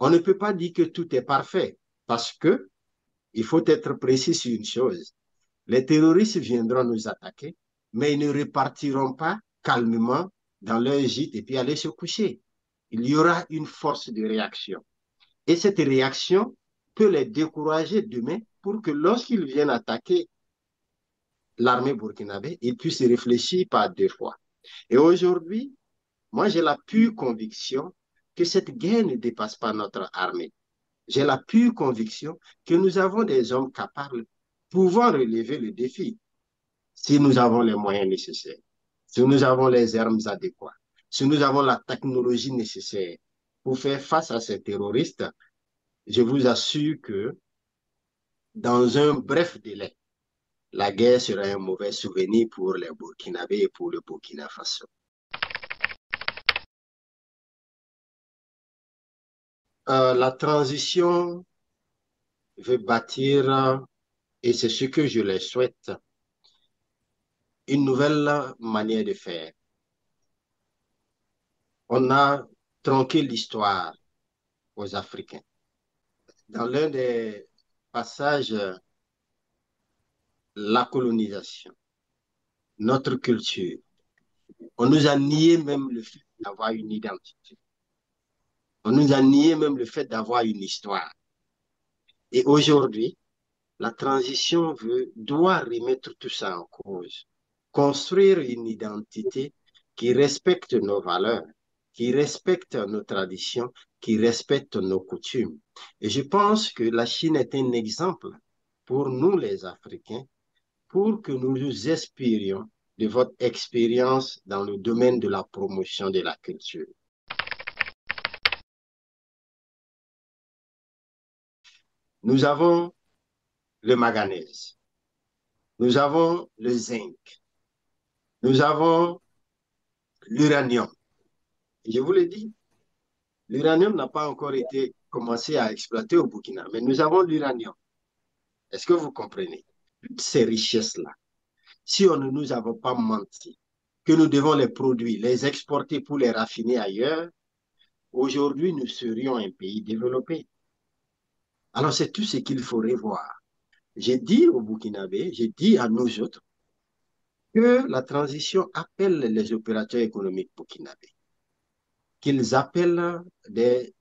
On ne peut pas dire que tout est parfait parce que il faut être précis sur une chose. Les terroristes viendront nous attaquer, mais ils ne repartiront pas calmement dans leur gîte et puis aller se coucher. Il y aura une force de réaction. Et cette réaction peut les décourager demain pour que lorsqu'ils viennent attaquer l'armée burkinabé, ils puissent réfléchir par deux fois. Et aujourd'hui, moi, j'ai la pure conviction que cette guerre ne dépasse pas notre armée. J'ai la pure conviction que nous avons des hommes capables pouvant relever le défi si nous avons les moyens nécessaires, si nous avons les armes adéquates, si nous avons la technologie nécessaire pour faire face à ces terroristes. Je vous assure que dans un bref délai, la guerre sera un mauvais souvenir pour les Burkinabés et pour le Burkina Faso. La transition veut bâtir, et c'est ce que je les souhaite, une nouvelle manière de faire. On a tronqué l'histoire aux Africains. Dans l'un des passages, la colonisation, notre culture, on nous a nié même le fait d'avoir une identité. On nous a nié même le fait d'avoir une histoire. Et aujourd'hui, la transition doit remettre tout ça en cause. Construire une identité qui respecte nos valeurs, qui respecte nos traditions, qui respecte nos coutumes. Et je pense que la Chine est un exemple pour nous, les Africains, pour que nous nous inspirions de votre expérience dans le domaine de la promotion de la culture. Nous avons le manganèse, nous avons le zinc, nous avons l'uranium. Je vous l'ai dit, l'uranium n'a pas encore été commencé à exploiter au Burkina, mais nous avons l'uranium. Est-ce que vous comprenez? Toutes ces richesses-là, si on ne nous avait pas menti, que nous devons les produire, les exporter pour les raffiner ailleurs, aujourd'hui, nous serions un pays développé. Alors, c'est tout ce qu'il faut revoir. J'ai dit au Burkinabé, j'ai dit à nous autres, que la transition appelle les opérateurs économiques burkinabés, qu'ils appellent des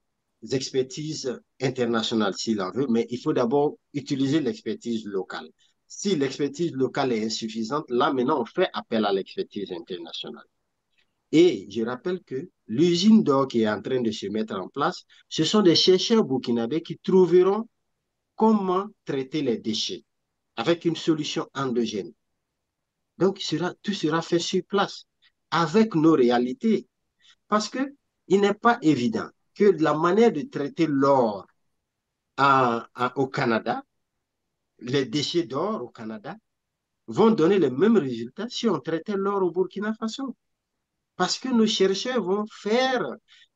expertises internationales s'il en veut, mais il faut d'abord utiliser l'expertise locale. Si l'expertise locale est insuffisante, là maintenant on fait appel à l'expertise internationale. Et je rappelle que l'usine d'or qui est en train de se mettre en place, ce sont des chercheurs burkinabés qui trouveront comment traiter les déchets avec une solution endogène. Donc, tout sera fait sur place, avec nos réalités. Parce qu'il n'est pas évident que la manière de traiter l'or au Canada, les déchets d'or au Canada, vont donner les mêmes résultats si on traitait l'or au Burkina Faso. Parce que nos chercheurs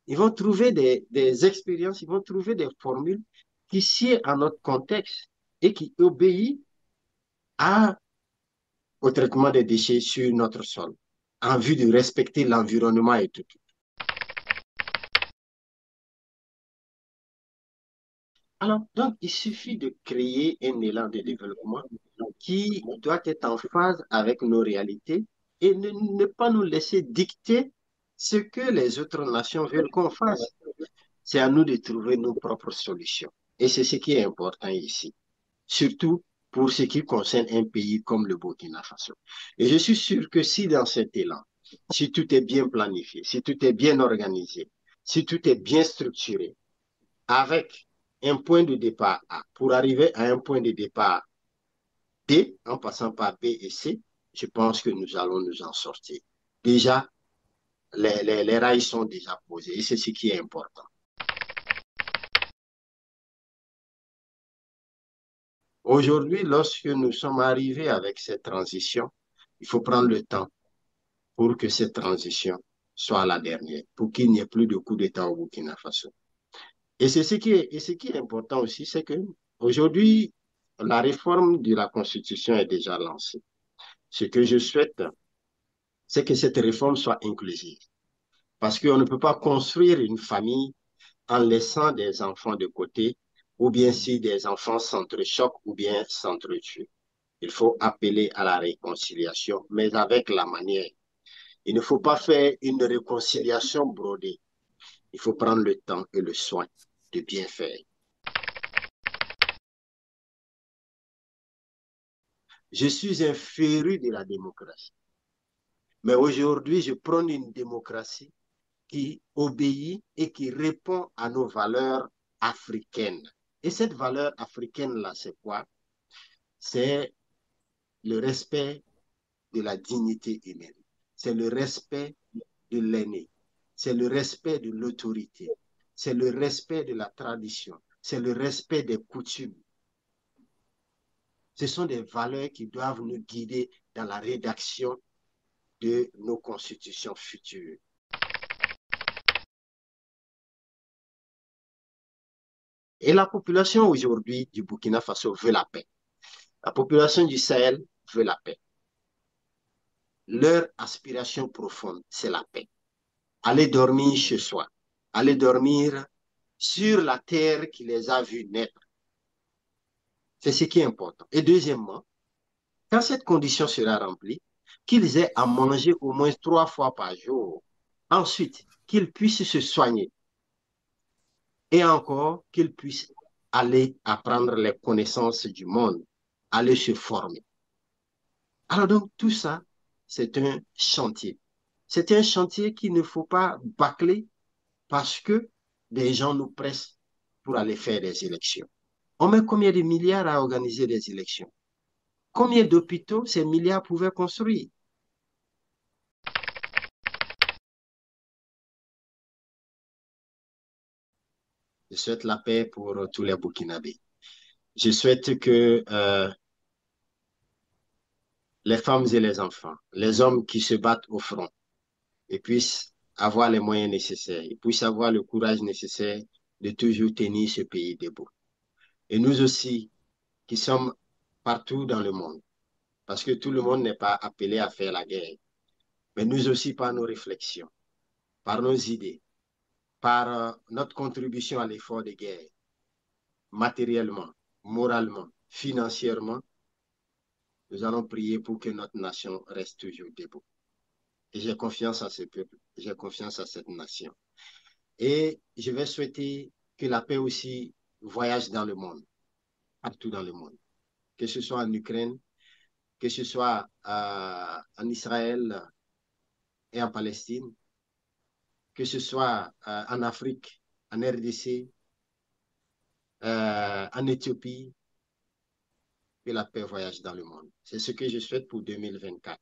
ils vont trouver des expériences, ils vont trouver des formules qui sied à notre contexte et qui obéissent au traitement des déchets sur notre sol, en vue de respecter l'environnement et tout. Alors, donc, il suffit de créer un élan de développement qui doit être en phase avec nos réalités et ne pas nous laisser dicter ce que les autres nations veulent qu'on fasse. C'est à nous de trouver nos propres solutions. Et c'est ce qui est important ici, surtout pour ce qui concerne un pays comme le Burkina Faso. Et je suis sûr que si dans cet élan, si tout est bien planifié, si tout est bien organisé, si tout est bien structuré, avec un point de départ A pour arriver à un point de départ D en passant par B et C, je pense que nous allons nous en sortir. Déjà, les rails sont déjà posés et c'est ce qui est important. Aujourd'hui, lorsque nous sommes arrivés avec cette transition, il faut prendre le temps pour que cette transition soit la dernière, pour qu'il n'y ait plus de coup d'État au Burkina Faso. Et ce qui est important aussi, c'est que aujourd'hui, la réforme de la Constitution est déjà lancée. Ce que je souhaite, c'est que cette réforme soit inclusive. Parce qu'on ne peut pas construire une famille en laissant des enfants de côté, ou bien si des enfants s'entrechoquent ou bien s'entretuent. Il faut appeler à la réconciliation, mais avec la manière. Il ne faut pas faire une réconciliation brodée. Il faut prendre le temps et le soin de bien faire. Je suis un féru de la démocratie. Mais aujourd'hui, je prône une démocratie qui obéit et qui répond à nos valeurs africaines. Et cette valeur africaine-là, c'est quoi? C'est le respect de la dignité humaine. C'est le respect de l'aîné. C'est le respect de l'autorité. C'est le respect de la tradition. C'est le respect des coutumes. Ce sont des valeurs qui doivent nous guider dans la rédaction de nos constitutions futures. Et la population aujourd'hui du Burkina Faso veut la paix. La population du Sahel veut la paix. Leur aspiration profonde, c'est la paix. Aller dormir chez soi. Aller dormir sur la terre qui les a vus naître. C'est ce qui est important. Et deuxièmement, quand cette condition sera remplie, qu'ils aient à manger au moins 3 fois par jour. Ensuite, qu'ils puissent se soigner. Et encore, qu'ils puissent aller apprendre les connaissances du monde, aller se former. Alors donc, tout ça, c'est un chantier. C'est un chantier qu'il ne faut pas bâcler parce que des gens nous pressent pour aller faire des élections. On met combien de milliards à organiser des élections? Combien d'hôpitaux ces milliards pouvaient construire? Je souhaite la paix pour tous les Burkinabés. Je souhaite que les femmes et les enfants, les hommes qui se battent au front, ils puissent avoir les moyens nécessaires, ils puissent avoir le courage nécessaire de toujours tenir ce pays debout. Et nous aussi, qui sommes partout dans le monde, parce que tout le monde n'est pas appelé à faire la guerre, mais nous aussi, par nos réflexions, par nos idées, par notre contribution à l'effort de guerre, matériellement, moralement, financièrement, nous allons prier pour que notre nation reste toujours debout. Et j'ai confiance à ce peuple, j'ai confiance à cette nation. Et je vais souhaiter que la paix aussi voyage dans le monde, partout dans le monde, que ce soit en Ukraine, que ce soit en Israël et en Palestine, que ce soit en Afrique, en RDC, en Éthiopie, que la paix voyage dans le monde. C'est ce que je souhaite pour 2024.